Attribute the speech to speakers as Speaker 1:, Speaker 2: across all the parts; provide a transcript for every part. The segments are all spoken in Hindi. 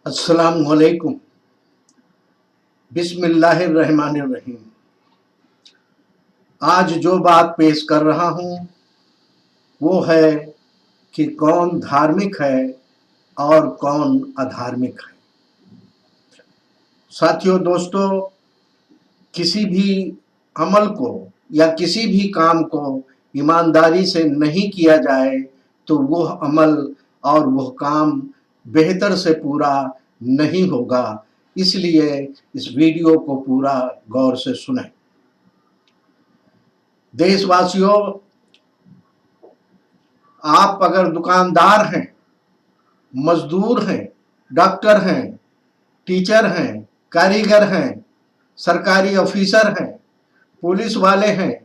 Speaker 1: अस्सलामुअलैकुम। बिस्मिल्लाहिर्रहमानिर्रहीम। आज जो बात पेश कर रहा हूँ वो है कि कौन धार्मिक है और कौन अधार्मिक है। साथियों, दोस्तों, किसी भी अमल को या किसी भी काम को ईमानदारी से नहीं किया जाए तो वह अमल और वह काम बेहतर से पूरा नहीं होगा। इसलिए इस वीडियो को पूरा गौर से सुनें। देशवासियों, आप अगर दुकानदार हैं, मजदूर हैं, डॉक्टर हैं, टीचर हैं, कारीगर हैं, सरकारी ऑफिसर हैं, पुलिस वाले हैं,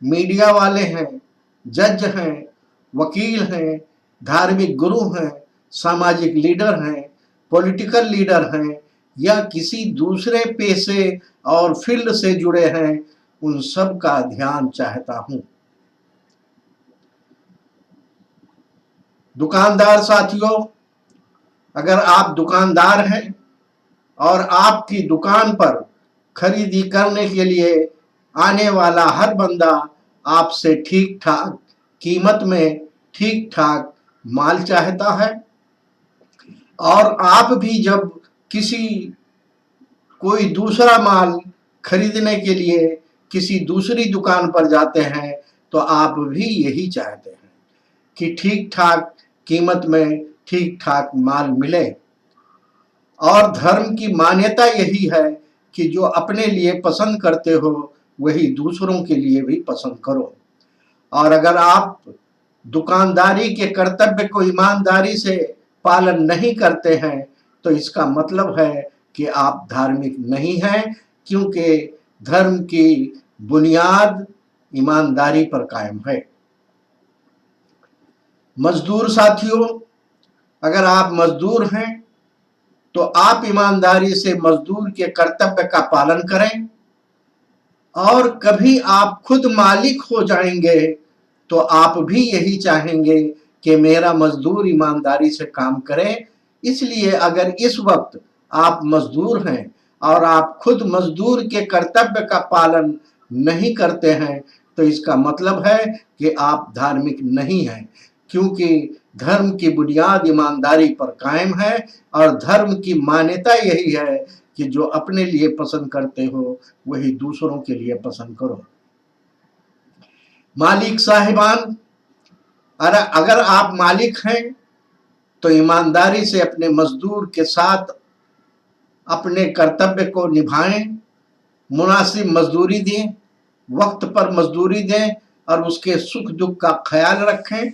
Speaker 1: मीडिया वाले हैं, जज हैं, वकील हैं, धार्मिक गुरु हैं, सामाजिक लीडर हैं, पॉलिटिकल लीडर हैं या किसी दूसरे पेशे और फील्ड से जुड़े हैं, उन सब का ध्यान चाहता हूं। दुकानदार साथियों, अगर आप दुकानदार हैं और आपकी दुकान पर खरीदी करने के लिए आने वाला हर बंदा आपसे ठीक ठाक कीमत में ठीक ठाक माल चाहता है, और आप भी जब किसी कोई दूसरा माल खरीदने के लिए किसी दूसरी दुकान पर जाते हैं तो आप भी यही चाहते हैं कि ठीक ठाक कीमत में ठीक ठाक माल मिले। और धर्म की मान्यता यही है कि जो अपने लिए पसंद करते हो वही दूसरों के लिए भी पसंद करो। और अगर आप दुकानदारी के कर्तव्य को ईमानदारी से पालन नहीं करते हैं तो इसका मतलब है कि आप धार्मिक नहीं हैं, क्योंकि धर्म की बुनियाद ईमानदारी पर कायम है। मजदूर साथियों, अगर आप मजदूर हैं तो आप ईमानदारी से मजदूर के कर्तव्य का पालन करें, और कभी आप खुद मालिक हो जाएंगे तो आप भी यही चाहेंगे कि मेरा मजदूर ईमानदारी से काम करे। इसलिए अगर इस वक्त आप मजदूर हैं और आप खुद मजदूर के कर्तव्य का पालन नहीं करते हैं तो इसका मतलब है कि आप धार्मिक नहीं हैं, क्योंकि धर्म की बुनियाद ईमानदारी पर कायम है और धर्म की मान्यता यही है कि जो अपने लिए पसंद करते हो वही दूसरों के लिए पसंद करो। मालिक साहिबान, अगर आप मालिक हैं तो ईमानदारी से अपने मजदूर के साथ अपने कर्तव्य को निभाएं, मुनासिब मजदूरी दें, वक्त पर मजदूरी दें और उसके सुख दुख का ख्याल रखें।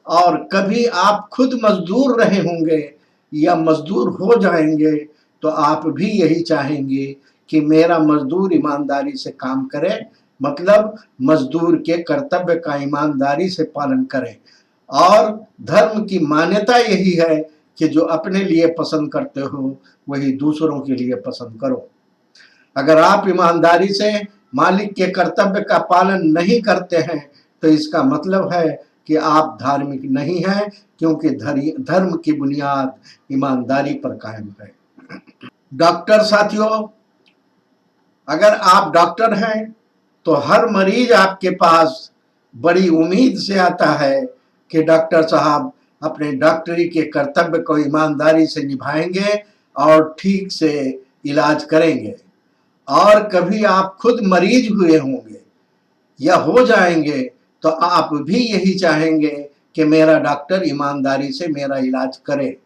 Speaker 1: और कभी आप खुद मजदूर रहे होंगे या मजदूर हो जाएंगे तो आप भी यही चाहेंगे कि मेरा मजदूर ईमानदारी से काम करे, मतलब मजदूर के कर्तव्य का ईमानदारी से पालन करे। और धर्म की मान्यता यही है कि जो अपने लिए पसंद करते हो वही दूसरों के लिए पसंद करो। अगर आप ईमानदारी से मालिक के कर्तव्य का पालन नहीं करते हैं तो इसका मतलब है कि आप धार्मिक नहीं हैं, क्योंकि धर्म की बुनियाद ईमानदारी पर कायम है। डॉक्टर साथियों, अगर आप डॉक्टर हैं तो हर मरीज आपके पास बड़ी उम्मीद से आता है कि डॉक्टर साहब अपने डॉक्टरी के कर्तव्य को ईमानदारी से निभाएंगे और ठीक से इलाज करेंगे। और कभी आप खुद मरीज हुए होंगे या हो जाएंगे तो आप भी यही चाहेंगे कि मेरा डॉक्टर ईमानदारी से मेरा इलाज करे।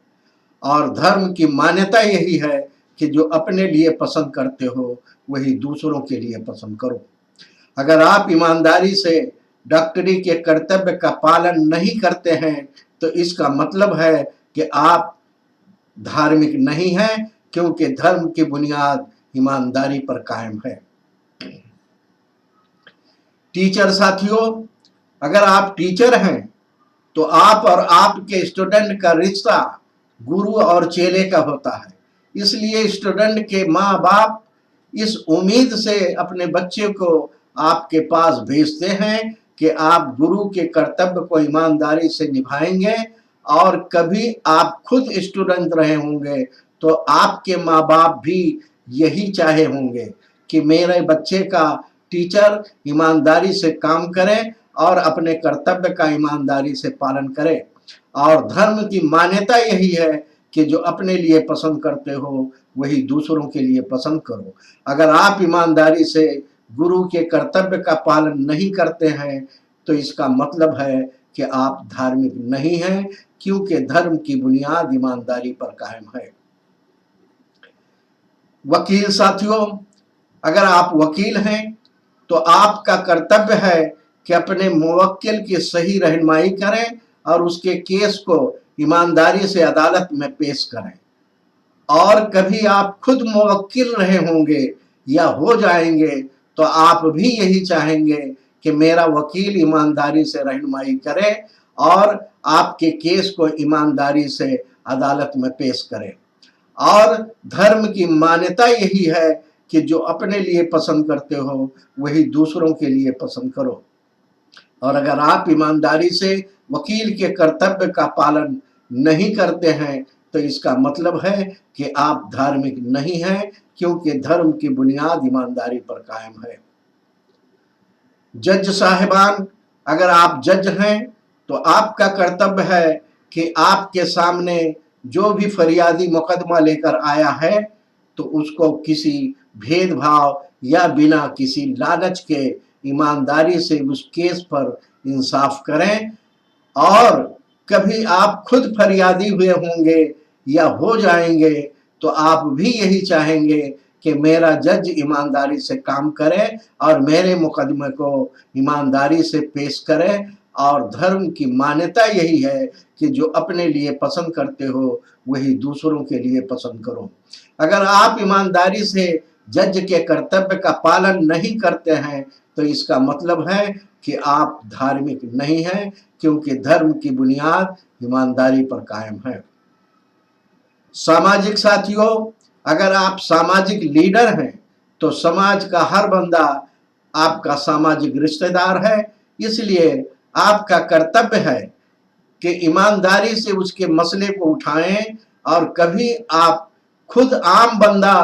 Speaker 1: और धर्म की मान्यता यही है कि जो अपने लिए पसंद करते हो वही दूसरों के लिए पसंद करो। अगर आप ईमानदारी से डॉक्टरी के कर्तव्य का पालन नहीं करते हैं तो इसका मतलब है कि आप धार्मिक नहीं हैं, क्योंकि धर्म की बुनियाद ईमानदारी पर कायम है। टीचर साथियों, अगर आप टीचर हैं तो आप और आपके स्टूडेंट का रिश्ता गुरु और चेले का होता है। इसलिए स्टूडेंट के माँ बाप इस उम्मीद से अपने बच्चे को आपके पास भेजते हैं कि आप गुरु के कर्तव्य को ईमानदारी से निभाएंगे और कभी आप खुद स्टूडेंट रहे होंगे तो आपके माँ बाप भी यही चाहे होंगे कि मेरे बच्चे का टीचर ईमानदारी से काम करे और अपने कर्तव्य का ईमानदारी से पालन करे। और धर्म की मान्यता यही है कि जो अपने लिए पसंद करते हो वही दूसरों के लिए पसंद करो। अगर आप ईमानदारी से गुरु के कर्तव्य का पालन नहीं करते हैं तो इसका मतलब है कि आप धार्मिक नहीं हैं, क्योंकि धर्म की बुनियाद ईमानदारी पर कायम है। वकील साथियों, अगर आप वकील हैं तो आपका कर्तव्य है कि अपने मुवक्किल की सही रहनुमाई करें और उसके केस को ईमानदारी से अदालत में पेश करें। और कभी आप खुद मुवक्किल रहे होंगे या हो जाएंगे तो आप भी यही चाहेंगे कि मेरा वकील ईमानदारी से रहनुमाई करे और आपके केस को ईमानदारी से अदालत में पेश करे। और धर्म की मान्यता यही है कि जो अपने लिए पसंद करते हो वही दूसरों के लिए पसंद करो। और अगर आप ईमानदारी से वकील के कर्तव्य का पालन नहीं करते हैं तो इसका मतलब है कि आप धार्मिक नहीं हैं, क्योंकि धर्म की बुनियाद ईमानदारी पर कायम है। जज साहिबान, अगर आप जज हैं तो आपका कर्तव्य है कि आपके सामने जो भी फरियादी मुकदमा लेकर आया है तो उसको किसी भेदभाव या बिना किसी लालच के ईमानदारी से उस केस पर इंसाफ करें। और कभी आप खुद फरियादी हुए होंगे या हो जाएंगे तो आप भी यही चाहेंगे कि मेरा जज ईमानदारी से काम करे और मेरे मुकदमे को ईमानदारी से पेश करे। और धर्म की मान्यता यही है कि जो अपने लिए पसंद करते हो वही दूसरों के लिए पसंद करो। अगर आप ईमानदारी से जज के कर्तव्य का पालन नहीं करते हैं तो इसका मतलब है कि आप धार्मिक नहीं हैं, क्योंकि धर्म की बुनियाद ईमानदारी पर कायम है। सामाजिक साथियों, अगर आप सामाजिक लीडर हैं तो समाज का हर बंदा आपका सामाजिक रिश्तेदार है, इसलिए आपका कर्तव्य है कि ईमानदारी से उसके मसले को उठाएं। और कभी आप खुद आम बंदा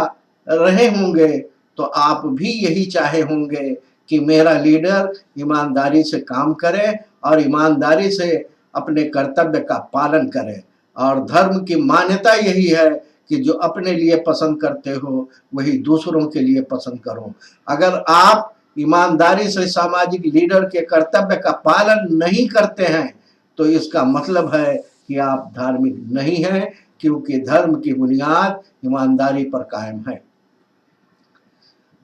Speaker 1: रहे होंगे तो आप भी यही चाहे होंगे कि मेरा लीडर ईमानदारी से काम करे और ईमानदारी से अपने कर्तव्य का पालन करे। और धर्म की मान्यता यही है कि जो अपने लिए पसंद करते हो वही दूसरों के लिए पसंद करो। अगर आप ईमानदारी से सामाजिक लीडर के कर्तव्य का पालन नहीं करते हैं तो इसका मतलब है कि आप धार्मिक नहीं हैं, क्योंकि धर्म की बुनियाद ईमानदारी पर कायम है।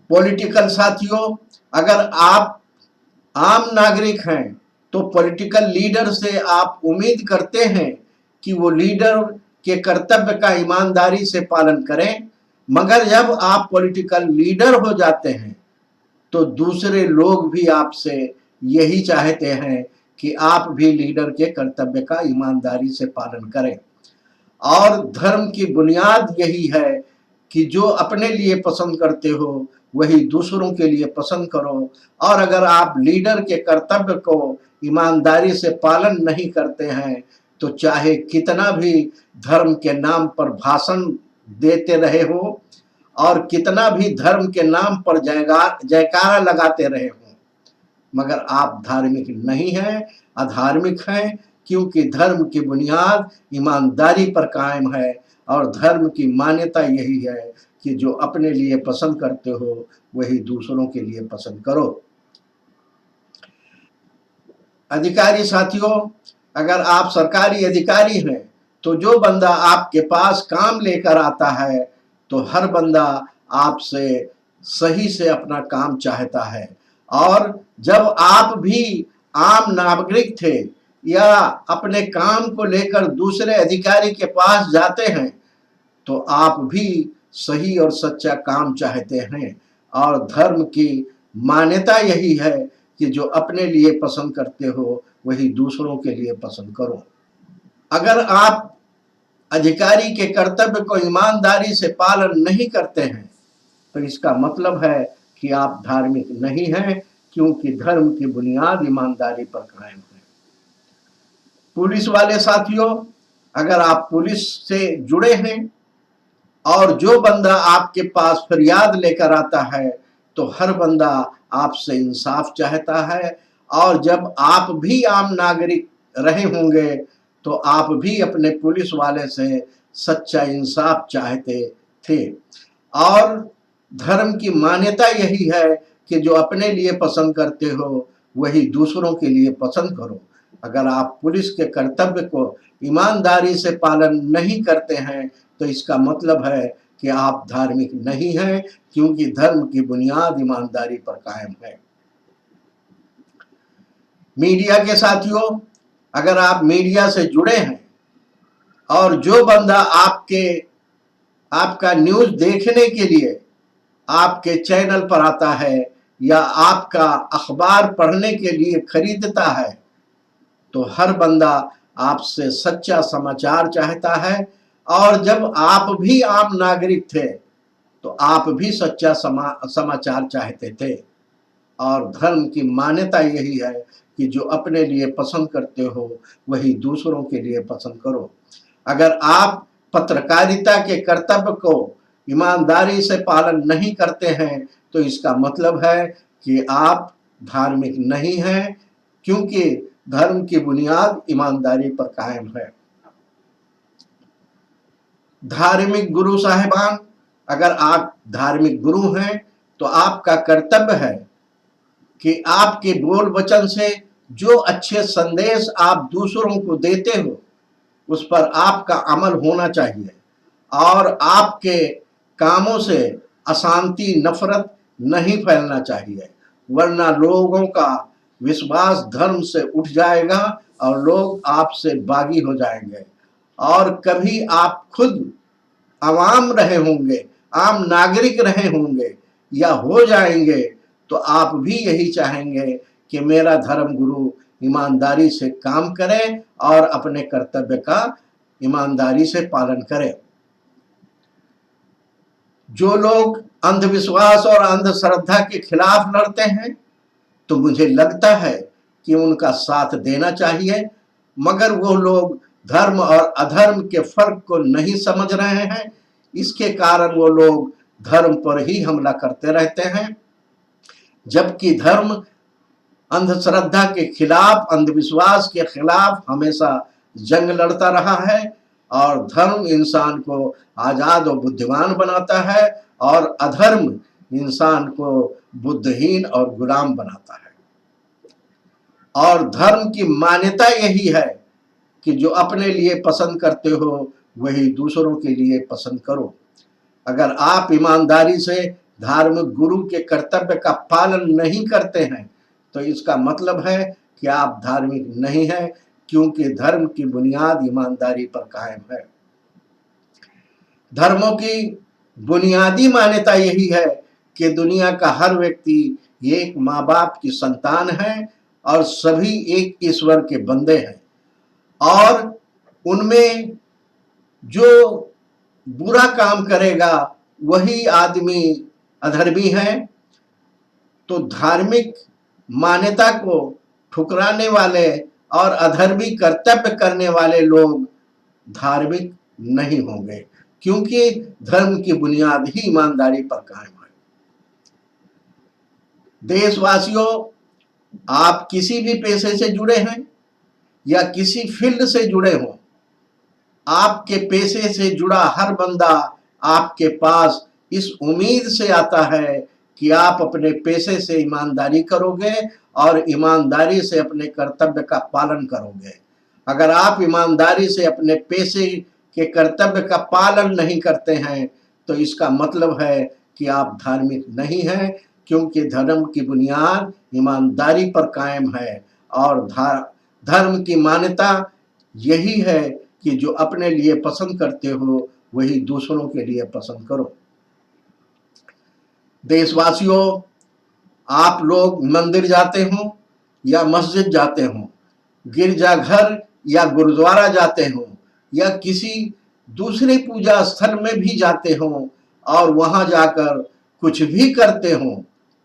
Speaker 1: पॉलिटिकल साथियों, अगर आप आम नागरिक हैं तो पॉलिटिकल लीडर से आप उम्मीद करते हैं कि वो लीडर के कर्तव्य का ईमानदारी से पालन करें, मगर जब आप पॉलिटिकल लीडर हो जाते हैं तो दूसरे लोग भी आपसे यही चाहते हैं कि आप भी लीडर के कर्तव्य का ईमानदारी से पालन करें। और धर्म की बुनियाद यही है कि जो अपने लिए पसंद करते हो वही दूसरों के लिए पसंद करो। और अगर आप लीडर के कर्तव्य को ईमानदारी से पालन नहीं करते हैं तो चाहे कितना भी धर्म के नाम पर भाषण देते रहे हो और कितना भी धर्म के नाम पर जयकारा लगाते रहे हो, मगर आप धार्मिक नहीं हैं, अधार्मिक हैं, क्योंकि धर्म की बुनियाद ईमानदारी पर कायम है। और धर्म की मान्यता यही है कि जो अपने लिए पसंद करते हो वही दूसरों के लिए पसंद करो। अधिकारी साथियों, अगर आप सरकारी अधिकारी हैं तो जो बंदा आपके पास काम लेकर आता है तो हर बंदा आपसे सही से अपना काम चाहता है। और जब आप भी आम नागरिक थे या अपने काम को लेकर दूसरे अधिकारी के पास जाते हैं तो आप भी सही और सच्चा काम चाहते हैं। और धर्म की मान्यता यही है कि जो अपने लिए पसंद करते हो वही दूसरों के लिए पसंद करो। अगर आप अधिकारी के कर्तव्य को ईमानदारी से पालन नहीं करते हैं तो इसका मतलब है कि आप धार्मिक नहीं हैं, क्योंकि धर्म की बुनियाद ईमानदारी पर कायम है। पुलिस वाले साथियों, अगर आप पुलिस से जुड़े हैं और जो बंदा आपके पास फरियाद लेकर आता है तो हर बंदा आपसे इंसाफ चाहता है, और जब आप भी आम नागरिक रहे होंगे तो आप भी अपने पुलिस वाले से सच्चा इंसाफ चाहते थे। और धर्म की मान्यता यही है कि जो अपने लिए पसंद करते हो वही दूसरों के लिए पसंद करो। अगर आप पुलिस के कर्तव्य को ईमानदारी से पालन नहीं करते हैं तो इसका मतलब है कि आप धार्मिक नहीं हैं, क्योंकि धर्म की बुनियाद ईमानदारी पर कायम है। मीडिया के साथियों, अगर आप मीडिया से जुड़े हैं और जो बंदा आपका न्यूज देखने के लिए आपके चैनल पर आता है या आपका अखबार पढ़ने के लिए खरीदता है तो हर बंदा आपसे सच्चा समाचार चाहता है, और जब आप भी आम नागरिक थे तो आप भी सच्चा समाचार चाहते थे। और धर्म की मान्यता यही है कि जो अपने लिए पसंद करते हो वही दूसरों के लिए पसंद करो। अगर आप पत्रकारिता के कर्तव्य को ईमानदारी से पालन नहीं करते हैं तो इसका मतलब है कि आप धार्मिक नहीं हैं, क्योंकि धर्म की बुनियाद ईमानदारी पर कायम है। धार्मिक गुरु साहिबान, अगर आप धार्मिक गुरु हैं तो आपका कर्तव्य है कि आपके बोल वचन से जो अच्छे संदेश आप दूसरों को देते हो उस पर आपका अमल होना चाहिए, और आपके कामों से अशांति नफरत नहीं फैलना चाहिए, वरना लोगों का विश्वास धर्म से उठ जाएगा और लोग आपसे बागी हो जाएंगे। और कभी आप खुद आवाम रहे होंगे, आम नागरिक रहे होंगे या हो जाएंगे तो आप भी यही चाहेंगे कि मेरा धर्म गुरु ईमानदारी से काम करे और अपने कर्तव्य का ईमानदारी से पालन करे। जो लोग अंधविश्वास और अंधश्रद्धा के खिलाफ लड़ते हैं तो मुझे लगता है कि उनका साथ देना चाहिए, मगर वो लोग धर्म और अधर्म के फर्क को नहीं समझ रहे हैं। इसके कारण वो लोग धर्म पर ही हमला करते रहते हैं, जबकि धर्म अंधश्रद्धा के खिलाफ, अंधविश्वास के खिलाफ हमेशा जंग लड़ता रहा है, और धर्म इंसान को आजाद और बुद्धिमान बनाता है और अधर्म इंसान को बुद्धिहीन और गुलाम बनाता है। और धर्म की मान्यता यही है कि जो अपने लिए पसंद करते हो वही दूसरों के लिए पसंद करो। अगर आप ईमानदारी से धार्मिक गुरु के कर्तव्य का पालन नहीं करते हैं तो इसका मतलब है कि आप धार्मिक नहीं हैं, क्योंकि धर्म की बुनियाद ईमानदारी पर कायम है। धर्मों की बुनियादी मान्यता यही है कि दुनिया का हर व्यक्ति एक माँ बाप की संतान है और सभी एक ईश्वर के बंदे हैं, और उनमें जो बुरा काम करेगा वही आदमी अधर्मी है। तो धार्मिक मान्यता को ठुकराने वाले और अधर्मी कर्तव्य करने वाले लोग धार्मिक नहीं होंगे, क्योंकि धर्म की बुनियाद ही ईमानदारी पर कायम है। देशवासियों, आप किसी भी पेशे से जुड़े हैं या किसी फील्ड से जुड़े हो, आपके पेशे से जुड़ा हर बंदा आपके पास इस उम्मीद से आता है कि आप अपने पेशे से ईमानदारी करोगे और ईमानदारी से अपने कर्तव्य का पालन करोगे। अगर आप ईमानदारी से अपने पेशे के कर्तव्य का पालन नहीं करते हैं तो इसका मतलब है कि आप धार्मिक नहीं हैं, क्योंकि धर्म की बुनियाद ईमानदारी पर कायम है, और धर्म की मान्यता यही है कि जो अपने लिए पसंद करते हो वही दूसरों के लिए पसंद करो। देशवासियों, आप लोग मंदिर जाते हो या मस्जिद जाते हो, गिरजाघर या गुरुद्वारा जाते हो या किसी दूसरे पूजा स्थल में भी जाते हो और वहां जाकर कुछ भी करते हो,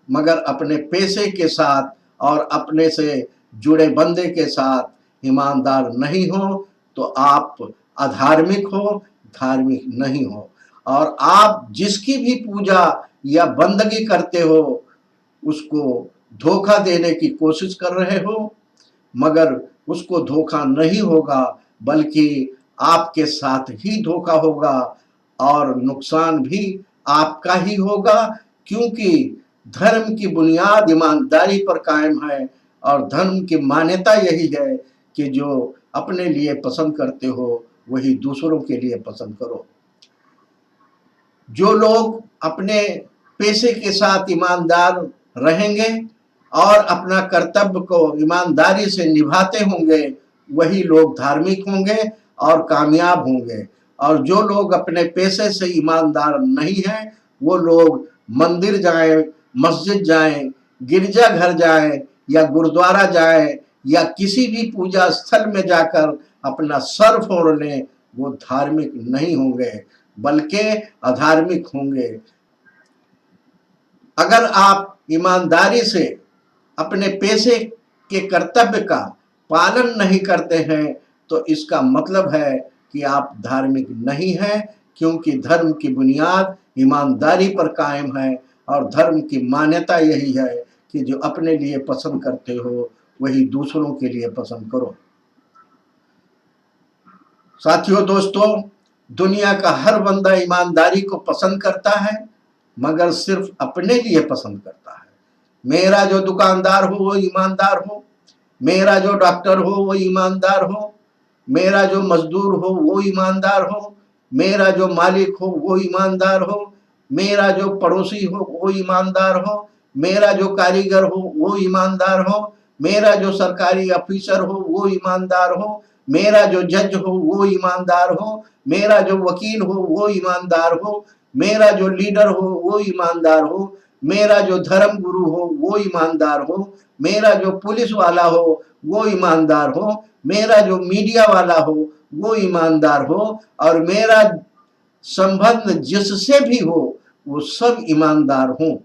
Speaker 1: मगर अपने पेशे के साथ और अपने से जुड़े बंदे के साथ ईमानदार नहीं हो तो आप अधार्मिक हो, धार्मिक नहीं हो। और आप जिसकी भी पूजा या बंदगी करते हो उसको धोखा देने की कोशिश कर रहे हो, मगर उसको धोखा नहीं होगा, बल्कि आपके साथ ही धोखा होगा और नुकसान भी आपका ही होगा, क्योंकि धर्म की बुनियाद ईमानदारी पर कायम है और धर्म की मान्यता यही है कि जो अपने लिए पसंद करते हो वही दूसरों के लिए पसंद करो। जो लोग अपने पेशे के साथ ईमानदार रहेंगे और अपना कर्तव्य को ईमानदारी से निभाते होंगे वही लोग धार्मिक होंगे और कामयाब होंगे। और जो लोग अपने पेशे से ईमानदार नहीं हैं वो लोग मंदिर जाएं, मस्जिद जाएं, गिरजाघर जाएं या गुरुद्वारा जाएं या किसी भी पूजा स्थल में जाकर अपना सर फोड़ लें, वो धार्मिक नहीं होंगे बल्कि अधार्मिक होंगे। अगर आप ईमानदारी से अपने पेशे के कर्तव्य का पालन नहीं करते हैं तो इसका मतलब है कि आप धार्मिक नहीं हैं, क्योंकि धर्म की बुनियाद ईमानदारी पर कायम है और धर्म की मान्यता यही है कि जो अपने लिए पसंद करते हो वही दूसरों के लिए पसंद करो। साथियों, दोस्तों, दुनिया का हर बंदा ईमानदारी को पसंद करता है, मगर सिर्फ अपने लिए पसंद करता है। मेरा जो दुकानदार हो वो ईमानदार हो, मेरा जो डॉक्टर हो वो ईमानदार हो, मेरा जो मजदूर हो वो ईमानदार हो, मेरा जो मालिक हो वो ईमानदार हो, मेरा जो पड़ोसी हो वो ईमानदार हो, मेरा जो कारीगर हो वो ईमानदार हो, मेरा जो सरकारी ऑफिसर हो वो ईमानदार हो, मेरा जो जज हो वो ईमानदार हो, मेरा जो वकील हो वो ईमानदार हो, मेरा जो लीडर हो वो ईमानदार हो, मेरा जो धर्म गुरु हो वो ईमानदार हो, मेरा जो पुलिस वाला हो वो ईमानदार हो, मेरा जो मीडिया वाला हो वो ईमानदार हो, और मेरा संबंध जिससे भी हो वो सब ईमानदार हो।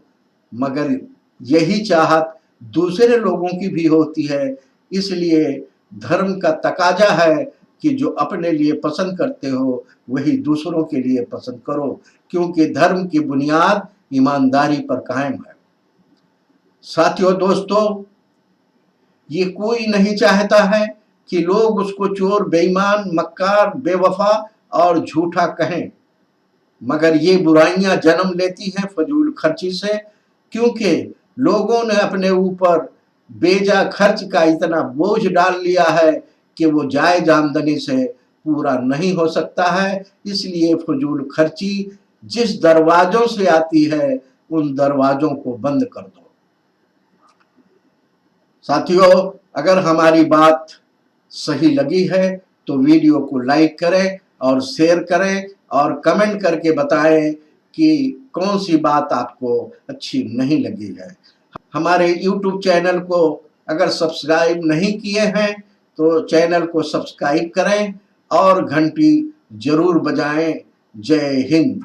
Speaker 1: मगर यही चाहत दूसरे लोगों की भी होती है, इसलिए धर्म का तकाजा है कि जो अपने लिए पसंद करते हो वही दूसरों के लिए पसंद करो, क्योंकि धर्म की बुनियाद ईमानदारी पर कायम है। साथियों, दोस्तों, ये कोई नहीं चाहता है कि लोग उसको चोर, बेईमान, मक्कार, बेवफा और झूठा कहें, मगर ये बुराइयां जन्म लेती हैं फजूल खर्ची से, क्योंकि लोगों ने अपने ऊपर बेजा खर्च का इतना बोझ डाल लिया है कि वो जायज आमदनी से पूरा नहीं हो सकता है। इसलिए फजूल खर्ची जिस दरवाजों से आती है उन दरवाजों को बंद कर दो। साथियों, अगर हमारी बात सही लगी है तो वीडियो को लाइक करें और शेयर करें और कमेंट करके बताएं कि कौन सी बात आपको अच्छी नहीं लगी है। हमारे YouTube चैनल को अगर सब्सक्राइब नहीं किए हैं तो चैनल को सब्सक्राइब करें और घंटी जरूर बजाएं। जय हिंद।